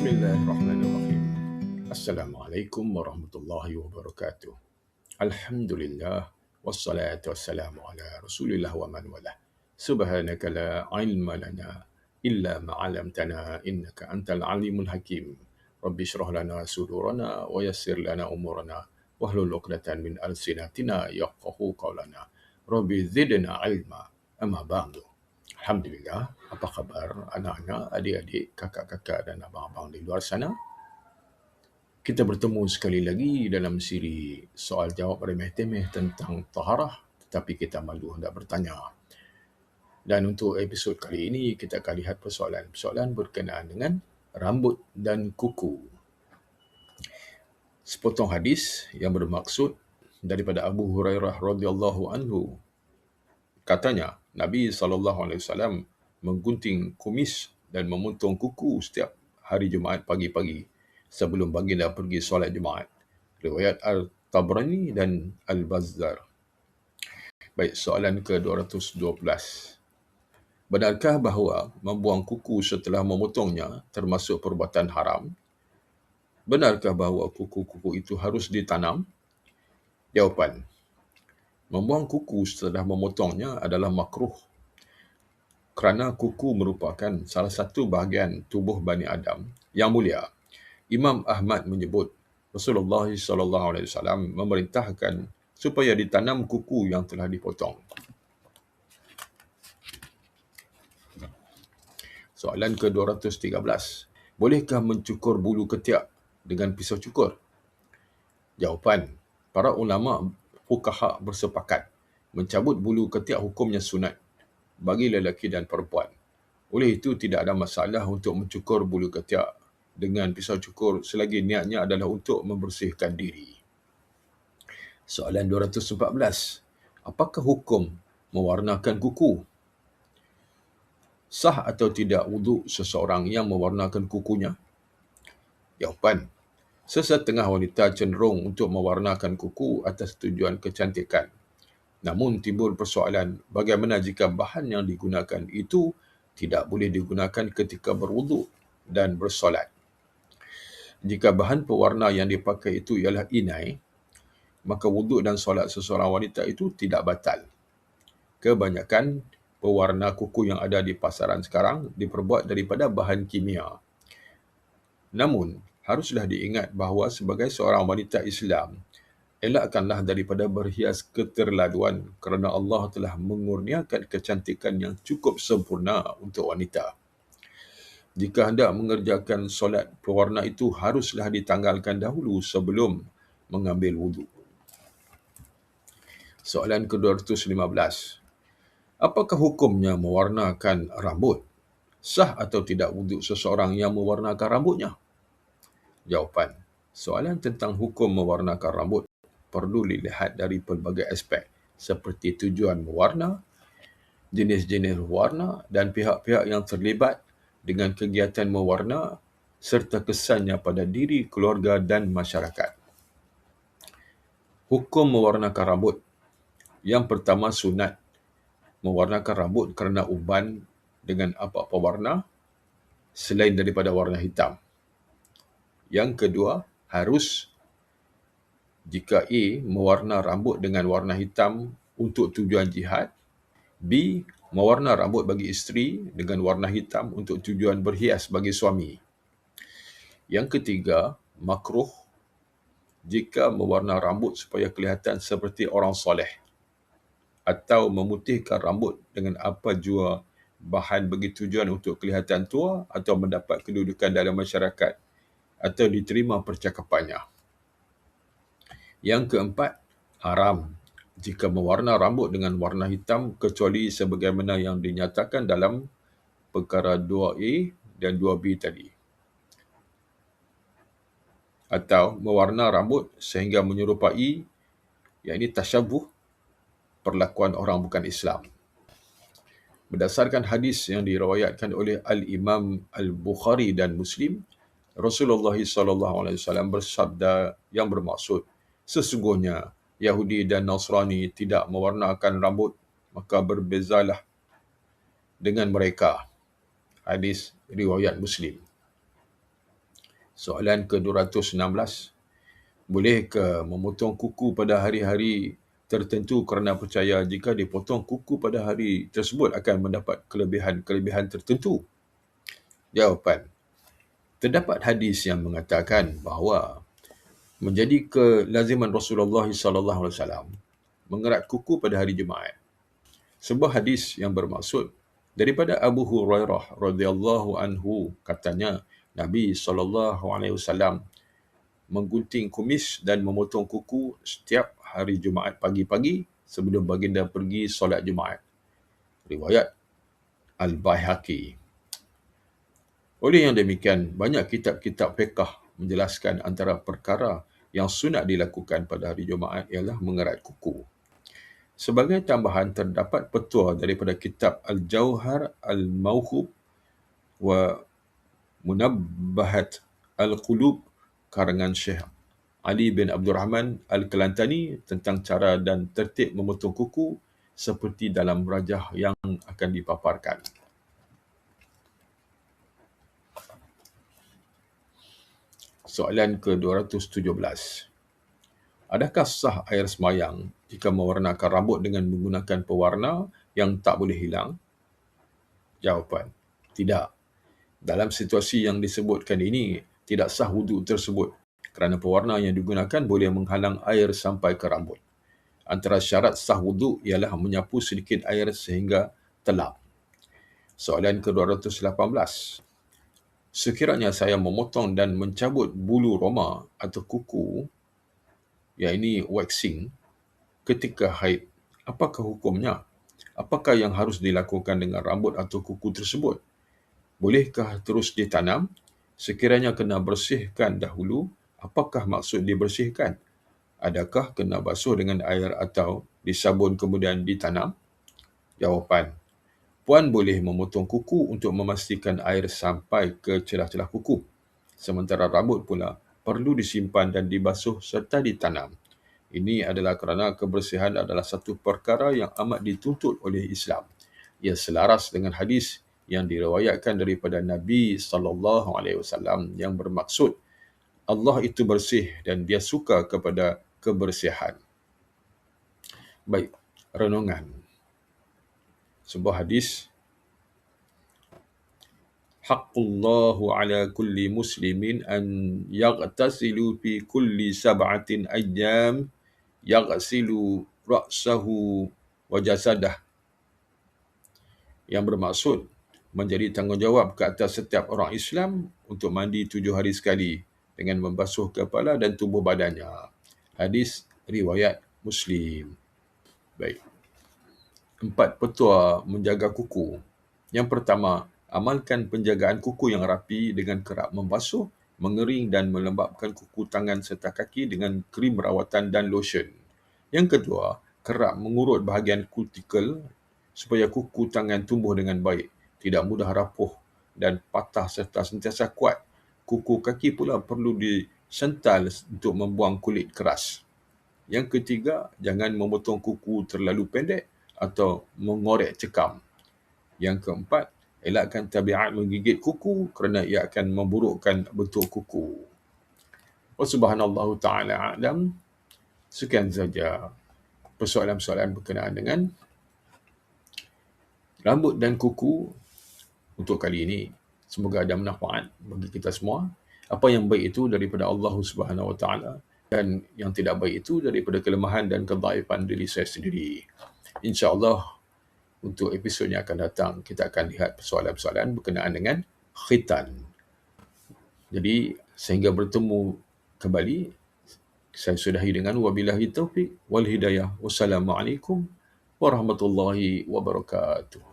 Bismillahirrahmanirrahim. Assalamualaikum warahmatullahi wabarakatuh. Alhamdulillah wassalatu wassalamu ala Rasulillah wa man walah. Subhanaka la ilma lana illa ma 'allamtana innaka antal alimul hakim. Rabbi shrah lana sudurana wa yassir lana umurana wahlul 'uqdatan min alsinatina yafqahu qawlana. Rabbi zidna ilma. Amma ba'du. Alhamdulillah, apa khabar anak-anak, adik-adik, kakak-kakak dan abang-abang di luar sana? Kita bertemu sekali lagi dalam siri soal jawab remeh-temeh tentang taharah, tetapi kita malu hendak bertanya. Dan untuk episod kali ini, kita akan lihat persoalan-persoalan berkenaan dengan rambut dan kuku. Sepotong hadis yang bermaksud daripada Abu Hurairah radhiyallahu anhu. Katanya, Nabi SAW menggunting kumis dan memotong kuku setiap hari Jumaat pagi-pagi sebelum baginda pergi solat Jumaat. Riwayat Al-Tabrani dan Al-Bazzar. Baik, soalan ke-212. Benarkah bahawa membuang kuku setelah memotongnya termasuk perbuatan haram? Benarkah bahawa kuku-kuku itu harus ditanam? Jawapan. Membuang kuku setelah memotongnya adalah makruh kerana kuku merupakan salah satu bahagian tubuh Bani Adam yang mulia. Imam Ahmad menyebut Rasulullah SAW memerintahkan supaya ditanam kuku yang telah dipotong. Soalan ke-213. Bolehkah mencukur bulu ketiak dengan pisau cukur? Jawapan. Para ulama fuqaha bersepakat mencabut bulu ketiak hukumnya sunat bagi lelaki dan perempuan. Oleh itu, tidak ada masalah untuk mencukur bulu ketiak dengan pisau cukur selagi niatnya adalah untuk membersihkan diri. Soalan 214. Apakah hukum mewarnakan kuku? Sah atau tidak wuduk seseorang yang mewarnakan kukunya? Jawapan. Sesetengah wanita cenderung untuk mewarnakan kuku atas tujuan kecantikan. Namun timbul persoalan bagaimana jika bahan yang digunakan itu tidak boleh digunakan ketika berwuduk dan bersolat. Jika bahan pewarna yang dipakai itu ialah inai, maka wuduk dan solat seseorang wanita itu tidak batal. Kebanyakan pewarna kuku yang ada di pasaran sekarang diperbuat daripada bahan kimia. Namun, haruslah diingat bahawa sebagai seorang wanita Islam, elakkanlah daripada berhias keterlaluan kerana Allah telah mengurniakan kecantikan yang cukup sempurna untuk wanita. Jika hendak mengerjakan solat, pewarna itu haruslah ditanggalkan dahulu sebelum mengambil wuduk. Soalan ke-215. Apakah hukumnya mewarnakan rambut? Sah atau tidak wuduk seseorang yang mewarnakan rambutnya? Jawapan. Soalan tentang hukum mewarnakan rambut perlu dilihat dari pelbagai aspek seperti tujuan mewarna, jenis-jenis warna dan pihak-pihak yang terlibat dengan kegiatan mewarna serta kesannya pada diri, keluarga dan masyarakat. Hukum mewarnakan rambut. Yang pertama, sunat. Mewarnakan rambut kerana uban dengan apa-apa warna selain daripada warna hitam. Yang kedua, harus jika A mewarna rambut dengan warna hitam untuk tujuan jihad, B mewarna rambut bagi isteri dengan warna hitam untuk tujuan berhias bagi suami. Yang ketiga, makruh jika mewarna rambut supaya kelihatan seperti orang soleh atau memutihkan rambut dengan apa jua bahan bagi tujuan untuk kelihatan tua atau mendapat kedudukan dalam masyarakat atau diterima percakapannya. Yang keempat, haram jika mewarna rambut dengan warna hitam kecuali sebagaimana yang dinyatakan dalam perkara 2A dan 2B tadi. Atau mewarna rambut sehingga menyerupai, yakni tasyabuh, perlakuan orang bukan Islam. Berdasarkan hadis yang diriwayatkan oleh Al-Imam Al-Bukhari dan Muslim, Rasulullah SAW bersabda yang bermaksud, sesungguhnya Yahudi dan Nasrani tidak mewarnakan rambut, maka berbezalah dengan mereka. Hadis riwayat Muslim. Soalan ke-216. Bolehkah memotong kuku pada hari-hari tertentu kerana percaya jika dipotong kuku pada hari tersebut akan mendapat kelebihan-kelebihan tertentu? Jawapan. Terdapat hadis yang mengatakan bahawa menjadi kelaziman Rasulullah SAW mengerat kuku pada hari Jumaat. Sebuah hadis yang bermaksud daripada Abu Hurairah radhiyallahu anhu, katanya Nabi SAW menggunting kumis dan memotong kuku setiap hari Jumaat pagi-pagi sebelum baginda pergi solat Jumaat. Riwayat Al-Baihaqi. Oleh yang demikian, banyak kitab-kitab fiqh menjelaskan antara perkara yang sunat dilakukan pada hari Jumaat ialah mengerat kuku. Sebagai tambahan, terdapat petua daripada kitab Al-Jauhar Al-Mawhub wa Munabbahat Al-Qulub karangan Syekh Ali bin Abdul Rahman Al-Kelantani tentang cara dan tertib memotong kuku seperti dalam rajah yang akan dipaparkan. Soalan ke-217. Adakah sah air semayang jika mewarnakan rambut dengan menggunakan pewarna yang tak boleh hilang? Jawapan. Tidak. Dalam situasi yang disebutkan ini, tidak sah wuduk tersebut kerana pewarna yang digunakan boleh menghalang air sampai ke rambut. Antara syarat sah wuduk ialah menyapu sedikit air sehingga telap. Soalan ke-218. Sekiranya saya memotong dan mencabut bulu roma atau kuku, iaitu waxing, ketika haid, apakah hukumnya? Apakah yang harus dilakukan dengan rambut atau kuku tersebut? Bolehkah terus ditanam? Sekiranya kena bersihkan dahulu, apakah maksud dibersihkan? Adakah kena basuh dengan air atau disabun kemudian ditanam? Jawapan. Puan boleh memotong kuku untuk memastikan air sampai ke celah-celah kuku. Sementara rambut pula perlu disimpan dan dibasuh serta ditanam. Ini adalah kerana kebersihan adalah satu perkara yang amat dituntut oleh Islam. Ia selaras dengan hadis yang diriwayatkan daripada Nabi SAW yang bermaksud Allah itu bersih dan Dia suka kepada kebersihan. Baik, renungan. Sebuah hadis. Haqqullahu ala kulli muslimin an yaghtasilu fi kulli sab'atin ayyam yaghsilu ra'sahu wa jasadah. Yang bermaksud menjadi tanggungjawab ke atas setiap orang Islam untuk mandi 7 hari sekali dengan membasuh kepala dan tubuh badannya. Hadis riwayat Muslim. Baik. 4 petua menjaga kuku. Yang pertama, amalkan penjagaan kuku yang rapi dengan kerap membasuh, mengering dan melembapkan kuku tangan serta kaki dengan krim rawatan dan lotion. Yang kedua, kerap mengurut bahagian kutikel supaya kuku tangan tumbuh dengan baik, tidak mudah rapuh dan patah serta sentiasa kuat. Kuku kaki pula perlu disental untuk membuang kulit keras. Yang ketiga, jangan memotong kuku terlalu pendek atau mengorek cekam. Yang keempat, elakkan tabiat menggigit kuku kerana ia akan memburukkan bentuk kuku. Subhanallahu ta'ala a'lam. Sekian saja persoalan-persoalan berkenaan dengan rambut dan kuku untuk kali ini. Semoga ada manfaat bagi kita semua. Apa yang baik itu daripada Allah Subhanahu Wa Ta'ala dan yang tidak baik itu daripada kelemahan dan kedhaifan diri saya sendiri. InsyaAllah untuk episod yang akan datang kita akan lihat persoalan-persoalan berkenaan dengan khitan. Jadi sehingga bertemu kembali, saya sudahi dengan wabillahi taufiq wal hidayah. Wassalamualaikum warahmatullahi wabarakatuh.